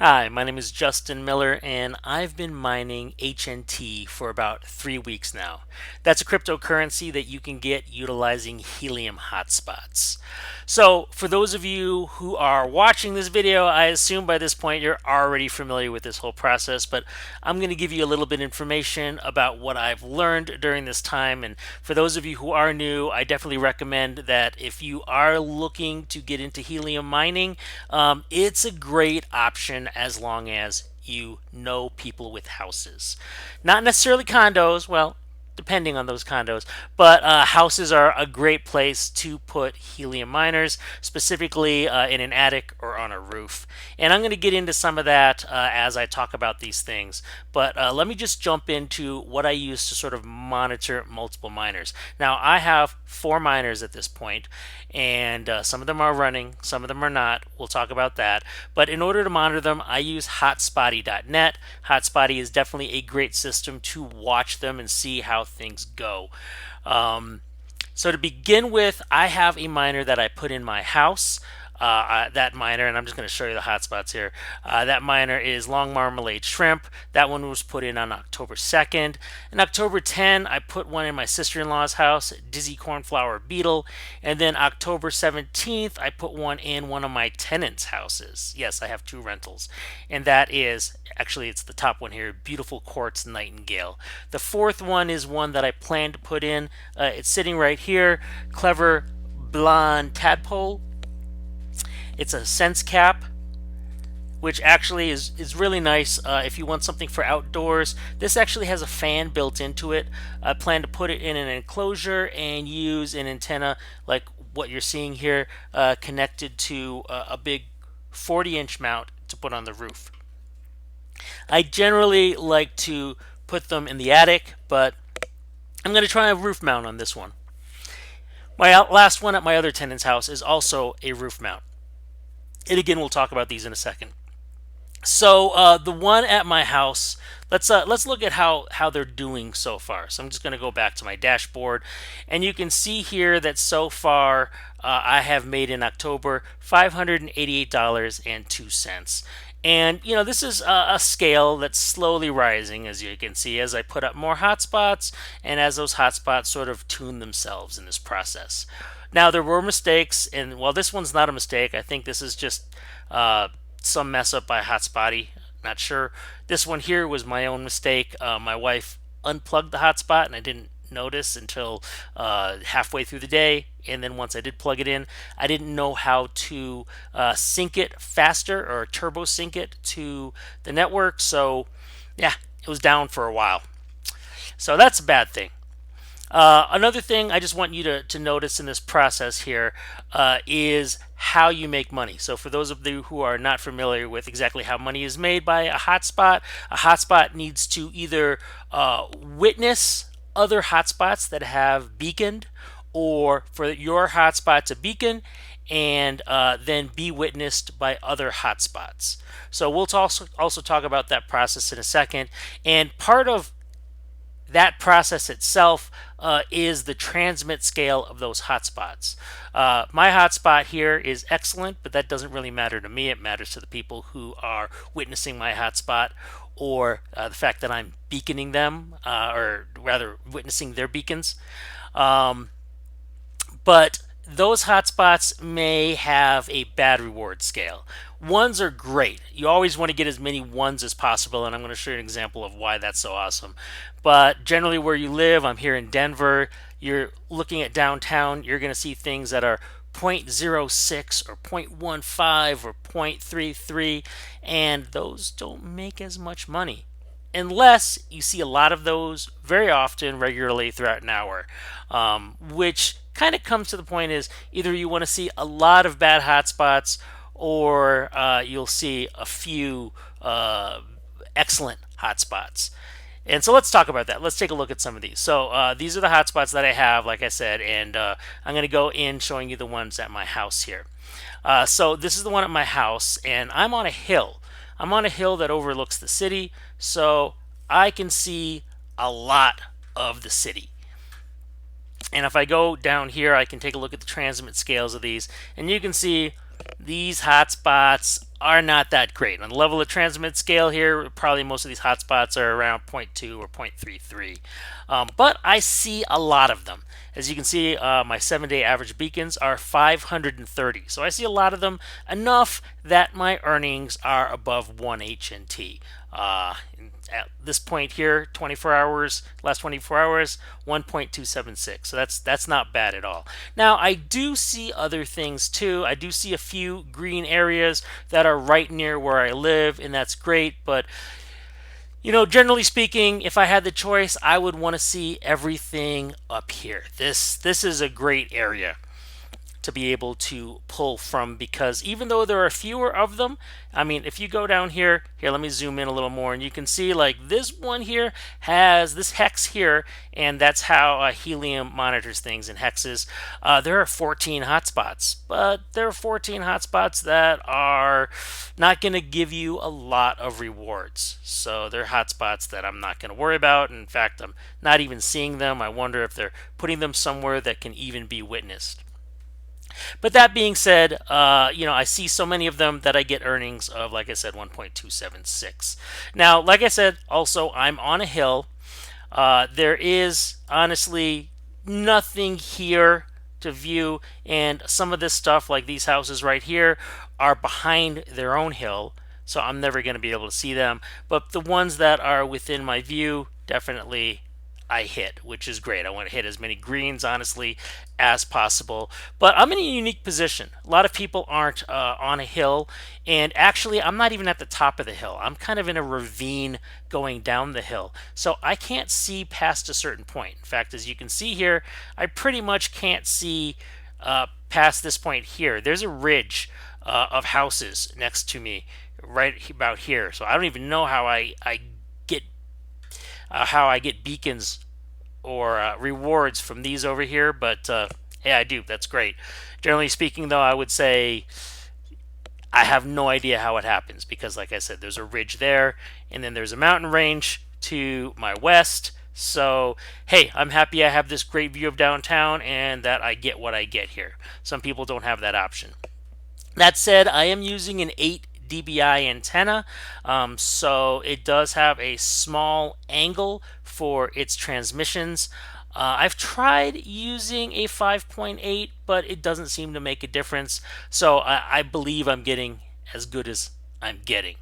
Hi, my name is Justin Miller, and I've been mining HNT for about 3 weeks now. That's a cryptocurrency that you can get utilizing Helium hotspots. So, for those of you who are watching this video, I assume by this point you're already familiar with this whole process, but I'm going to give you a little bit of information about what I've learned during this time. And for those of you who are new, I definitely recommend that if you are looking to get into helium mining, it's a great option as long as you know people with houses. Not necessarily condos, well, depending on those condos, but houses are a great place to put helium miners, specifically in an attic or on a roof. And I'm going to get into some of that as I talk about these things. But let me just jump into what I use to sort of monitor multiple miners. Now, I have 4 miners at this point, and some of them are running, some of them are not. We'll talk about that. But in order to monitor them, I use hotspotty.net. Hotspotty is definitely a great system to watch them and see how things go. So to begin with, I have a miner that I put in my house. That miner, and I'm just going to show you the hotspots here. That miner is Long Marmalade Shrimp. That one was put in on October 2nd. In October 10, I put one in my sister-in-law's house, Dizzy Cornflower Beetle. And then October 17th, I put one in one of my tenants' houses. Yes, I have 2 rentals. And that is, actually it's the top one here, Beautiful Quartz Nightingale. The fourth one is one that I plan to put in. It's sitting right here, Clever Blonde Tadpole. It's a sense cap, which actually is really nice if you want something for outdoors. This actually has a fan built into it. I plan to put it in an enclosure and use an antenna like what you're seeing here, connected to a big 40-inch mount to put on the roof. I generally like to put them in the attic, but I'm going to try a roof mount on this one. My last one at my other tenant's house is also a roof mount. And again, we'll talk about these in a second. So the one at my house, let's look at how they're doing so far. So I'm just going to go back to my dashboard, and you can see here that so far I have made in October $588.02. And this is a scale that's slowly rising, as you can see, as I put up more hotspots and as those hotspots sort of tune themselves in this process. Now, there were mistakes, and while this one's not a mistake, I think this is just some mess up by Hotspotty. Not sure. This one here was my own mistake. My wife unplugged the hotspot, and I didn't notice until halfway through the day. And then once I did plug it in, I didn't know how to sync it faster or turbo sync it to the network. So, yeah, it was down for a while. So that's a bad thing. Another thing I just want you to notice in this process here is how you make money. So for those of you who are not familiar with exactly how money is made by a hotspot needs to either witness other hotspots that have beaconed, or for your hotspot to beacon and then be witnessed by other hotspots. So we'll also talk about that process in a second. And part of that process itself is the transmit scale of those hotspots. My hotspot here is excellent, but that doesn't really matter to me. It matters to the people who are witnessing my hotspot, or the fact that I'm beaconing them, or rather witnessing their beacons. But those hotspots may have a bad reward scale. Ones are great. You always want to get as many ones as possible, and I'm going to show you an example of why that's so awesome. But generally where you live, I'm here in Denver, you're looking at downtown, you're going to see things that are 0.06 or 0.15 or 0.33, and those don't make as much money unless you see a lot of those very often, regularly throughout an hour, which kind of comes to the point is either you want to see a lot of bad hotspots, or you'll see a few excellent hotspots. And so let's talk about that. Let's take a look at some of these. So these are the hotspots that I have, like I said, and I'm going to go in showing you the ones at my house here. So this is the one at my house, and I'm on a hill. I'm on a hill that overlooks the city, so I can see a lot of the city. And if I go down here, I can take a look at the transmit scales of these, and you can see these hotspots are not that great. On the level of transmit scale here, probably most of these hotspots are around zero point 0.2 or 0.33. But I see a lot of them. As you can see, my 7-day average beacons are 530. So I see a lot of them, enough that my earnings are above 1 HNT. At this point here, 24 hours, last 24 hours, 1.276. So that's not bad at all. Now, I do see other things too. I do see a few green areas that are right near where I live, and that's great. But generally speaking, if I had the choice, I would want to see everything up here. This is a great area to be able to pull from, because even though there are fewer of them, I mean, if you go down here, let me zoom in a little more, and you can see like this one here has this hex here, and that's how Helium monitors things in hexes. There are 14 hotspots, but there are 14 hotspots that are not going to give you a lot of rewards. So they're hotspots that I'm not going to worry about. In fact, I'm not even seeing them. I wonder if they're putting them somewhere that can even be witnessed. But that being said, I see so many of them that I get earnings of, like I said, 1.276. Now, like I said, also, I'm on a hill. There is honestly nothing here to view, and some of this stuff, like these houses right here, are behind their own hill, so I'm never going to be able to see them. But the ones that are within my view, definitely I hit, which is great. I want to hit as many greens, honestly, as possible. But I'm in a unique position. A lot of people aren't on a hill, and actually, I'm not even at the top of the hill. I'm kind of in a ravine going down the hill, so I can't see past a certain point. In fact, as you can see here, I pretty much can't see past this point here. There's a ridge of houses next to me right about here, so I don't even know get how I get beacons or rewards from these over here, but yeah, I do. That's great. Generally speaking, though, I would say I have no idea how it happens, because, like I said, there's a ridge there, and then there's a mountain range to my west. So, hey, I'm happy I have this great view of downtown and that I get what I get here. Some people don't have that option. That said, I am using an 8 dBi antenna, so it does have a small angle for its transmissions. I've tried using a 5.8, but it doesn't seem to make a difference, so I believe I'm getting as good as I'm getting.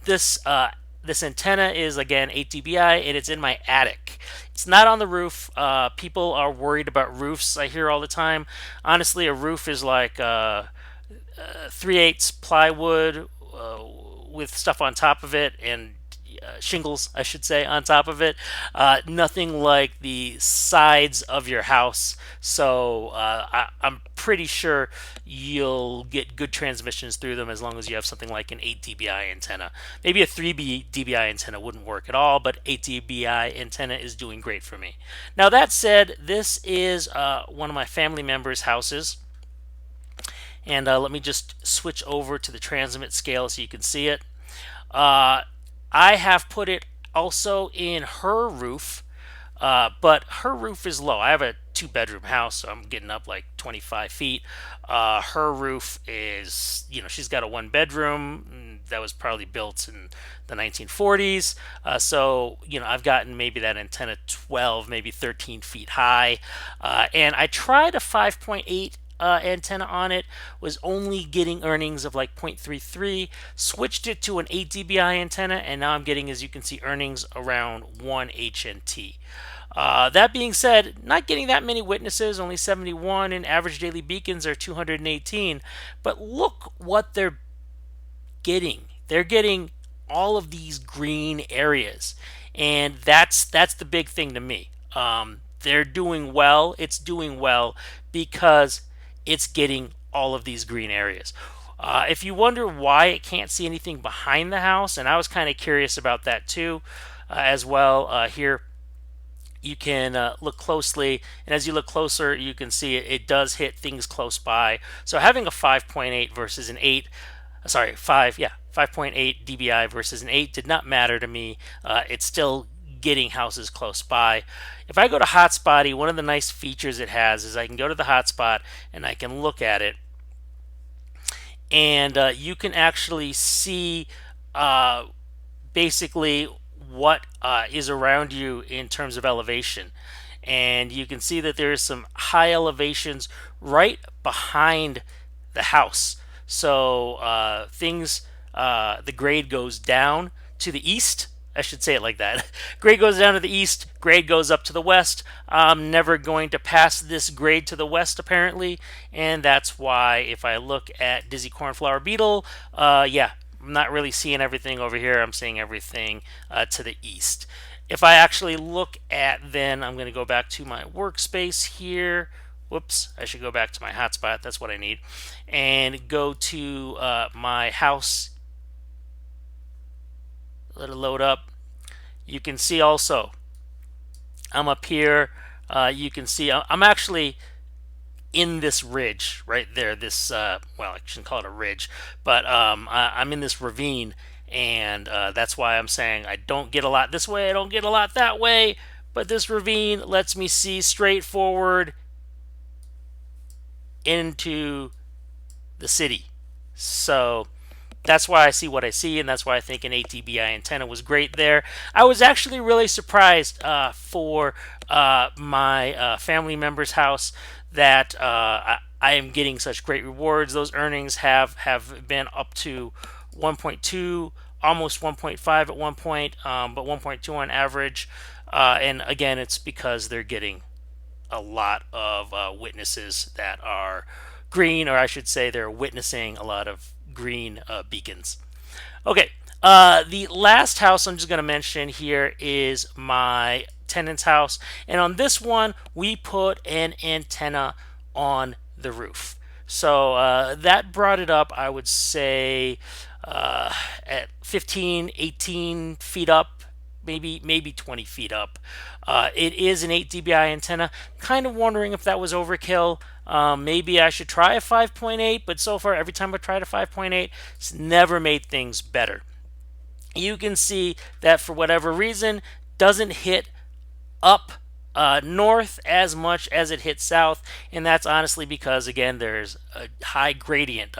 This antenna is, again, 8 dBi, and it's in my attic. It's not on the roof. People are worried about roofs, I hear all the time. Honestly, a roof is like 3/8 plywood with stuff on top of it, and shingles, I should say, on top of it. Nothing like the sides of your house. So I'm pretty sure you'll get good transmissions through them as long as you have something like an 8 dBi antenna. Maybe a 3 dBi antenna wouldn't work at all, but 8 dBi antenna is doing great for me. Now, that said, this is one of my family members' houses. And let me just switch over to the transmit scale so you can see it. I have put it also in her roof, but her roof is low. I have a 2-bedroom house, so I'm getting up like 25 feet. Her roof is, she's got a 1-bedroom that was probably built in the 1940s. So, I've gotten maybe that antenna 12, maybe 13 feet high. And I tried a 5.8 antenna on it, was only getting earnings of like 0.33, switched it to an 8 dBi antenna, and now I'm getting, as you can see, earnings around 1 HNT. That being said, not getting that many witnesses, only 71, and average daily beacons are 218. But look what they're getting. They're getting all of these green areas, and that's the big thing to me. They're doing well. It's doing well because it's getting all of these green areas. If you wonder why it can't see anything behind the house, and I was kind of curious about that too, as well. Here you can look closely, and as you look closer, you can see it does hit things close by. So having a 5.8 versus an 8, sorry, 5.8 dBi versus an 8 did not matter to me. It's still getting houses close by. If I go to Hotspotty, one of the nice features it has is I can go to the hotspot and I can look at it. and you can actually see uh, basically what is around you in terms of elevation. And you can see that there's some high elevations right behind the house. So the grade goes down to the east. I should say it like that. Grade goes down to the east, grade goes up to the west. I'm never going to pass this grade to the west, apparently, and that's why if I look at Dizzy Cornflower Beetle, yeah, I'm not really seeing everything over here. I'm seeing everything to the east. If I actually look at, then I'm going to go back to my workspace here. Whoops, I should go back to my hotspot. That's what I need. And go to my house. Let it load up. You can see also, I'm up here. You can see I'm actually in this ridge right there. This, well, I shouldn't call it a ridge, but I'm in this ravine, and that's why I'm saying I don't get a lot this way, I don't get a lot that way, but this ravine lets me see straight forward into the city. So that's why I see what I see, and that's why I think an 8 dBi antenna was great there. I was actually really surprised for my family member's house that I am getting such great rewards. Those earnings have been up to 1.2, almost 1.5 at one point, but 1.2 on average. And again, it's because they're getting a lot of witnesses that are green, or I should say, they're witnessing a lot of green beacons. Okay, the last house I'm just going to mention here is my tenant's house, and on this one we put an antenna on the roof. So that brought it up, I would say, at 15, 18 feet up, maybe 20 feet up. It is an 8 dBi antenna. Kind of wondering if that was overkill. Maybe I should try a 5.8, but so far every time I tried a 5.8, it's never made things better. You can see that for whatever reason doesn't hit up north as much as it hits south, and that's honestly because, again, there's a high gradient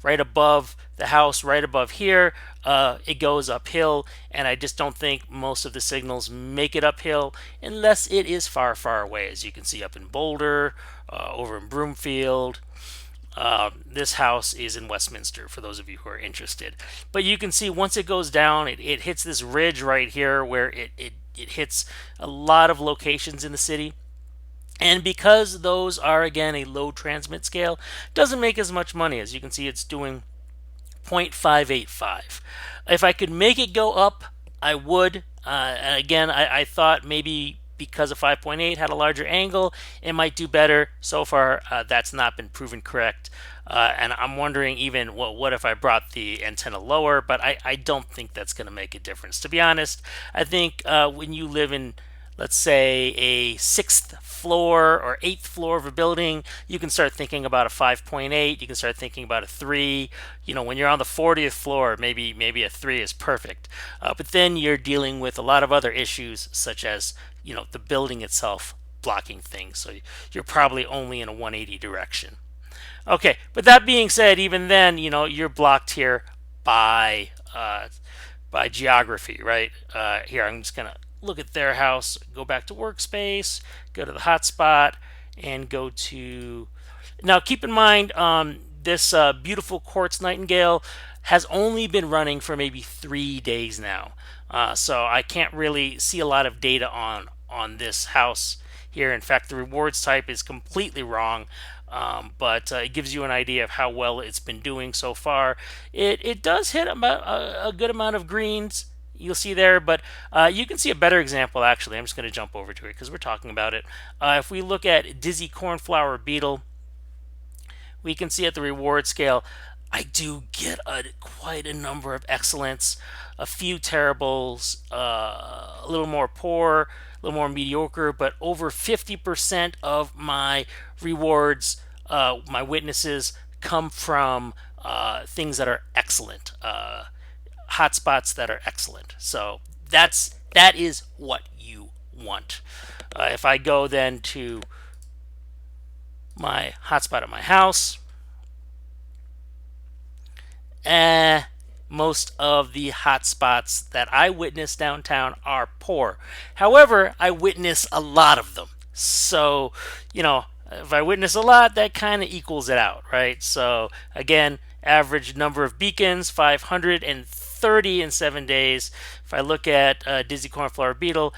right above the house, right above here. It goes uphill, and I just don't think most of the signals make it uphill unless it is far, far away, as you can see up in Boulder, over in Broomfield. This house is in Westminster, for those of you who are interested. But you can see once it goes down, it hits this ridge right here where it hits a lot of locations in the city. And because those are, again, a low transmit scale, doesn't make as much money. As you can see, it's doing 0.585. If I could make it go up, I would. And again, I thought maybe because a 5.8 had a larger angle, it might do better. So far, that's not been proven correct. And I'm wondering even, what if I brought the antenna lower? But I don't think that's going to make a difference. To be honest, I think when you live in, let's say, a sixth floor or eighth floor of a building, you can start thinking about a 5.8. You can start thinking about a 3. When you're on the 40th floor, maybe a 3 is perfect. But then you're dealing with a lot of other issues, such as the building itself blocking things. So you're probably only in a 180 direction. Okay, but that being said, even then, you're blocked here by geography, right? Here, I'm just gonna look at their house, go back to workspace, go to the hotspot, and go to. Now, keep in mind, this beautiful quartz nightingale has only been running for maybe 3 days now, so I can't really see a lot of data on this house here. In fact, the rewards type is completely wrong. But it gives you an idea of how well it's been doing so far. It does hit about a good amount of greens, you'll see there, but you can see a better example, actually. I'm just going to jump over to it because we're talking about it. If we look at Dizzy Cornflower Beetle, we can see at the reward scale, I do get quite a number of excellents, a few terribles, a little more poor, a little more mediocre, but over 50% of my rewards, my witnesses, come from things that are excellent, hotspots that are excellent. So that is what you want. If I go then to my hotspot at my house, Eh, most of the hotspots that I witness downtown are poor. However, I witness a lot of them. So, if I witness a lot, that kind of equals it out, right? So, again, average number of beacons, 530 in 7 days. If I look at Dizzy Cornflower Beetle,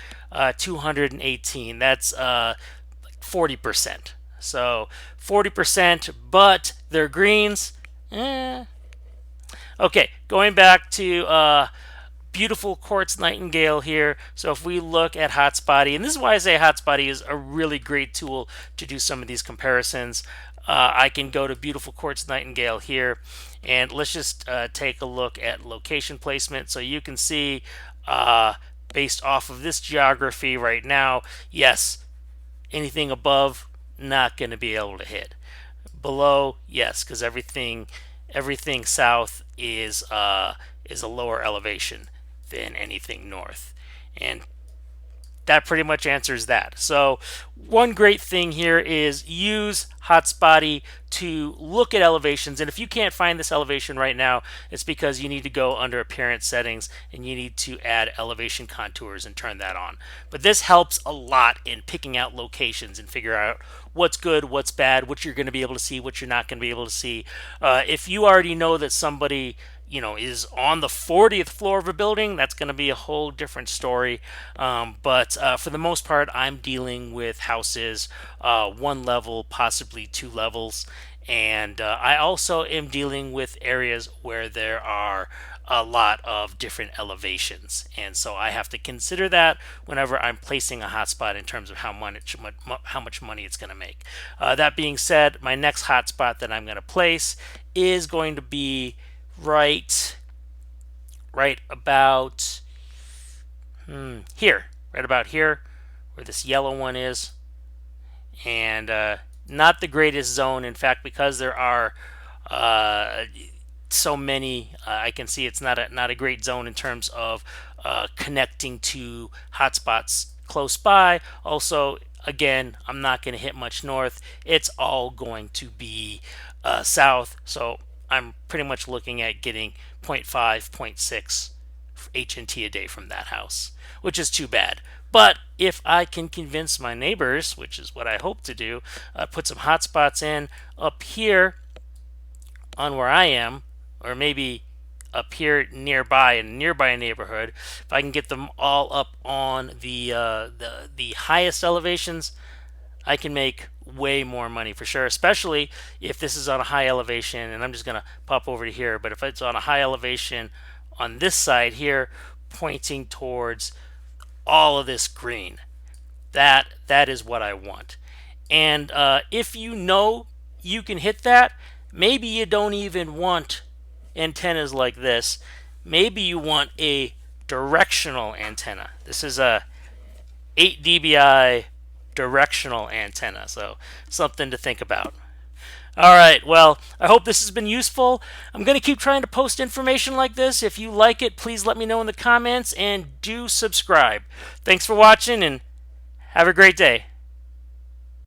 218. That's 40%. So 40%, but they're greens. Eh, Okay, going back to beautiful quartz nightingale here. So if we look at Hotspotty, and this is why I say Hotspotty is a really great tool to do some of these comparisons. I can go to beautiful quartz nightingale here, and let's just take a look at location placement. So you can see, based off of this geography right now, yes, anything above, not going to be able to hit. Below, yes, because everything south is a lower elevation than anything north, and that pretty much answers that. So one great thing here is use Hotspotty to look at elevations. And if you can't find this elevation right now, it's because you need to go under appearance settings and you need to add elevation contours and turn that on. But this helps a lot in picking out locations and figure out what's good, what's bad, what you're going to be able to see, what you're not going to be able to see. If you already know that somebody is on the 40th floor of a building, that's going to be a whole different story. But for the most part, I'm dealing with houses, one level, possibly two levels. And I also am dealing with areas where there are a lot of different elevations. And so I have to consider that whenever I'm placing a hotspot in terms of how much money it's going to make. That being said, my next hotspot that I'm going to place is going to be right about here, right about here, where this yellow one is, and not the greatest zone. In fact, because there are so many, I can see it's not a great zone in terms of connecting to hotspots close by. Also, again, I'm not going to hit much north. It's all going to be south. So I'm pretty much looking at getting 0.5, 0.6 HNT a day from that house, which is too bad. But if I can convince my neighbors, which is what I hope to do, put some hotspots in up here on where I am, or maybe up here nearby in a nearby neighborhood, if I can get them all up on the highest elevations, I can make way more money for sure, especially if this is on a high elevation. And I'm just going to pop over to here, but if it's on a high elevation on this side here, pointing towards all of this green, that is what I want. And if you know you can hit that, maybe you don't even want antennas like this. Maybe you want a directional antenna. This is a 8 dBi directional antenna, so something to think about. All right, well, I hope this has been useful. I'm going to keep trying to post information like this. If you like it, please let me know in the comments and do subscribe. Thanks for watching and have a great day.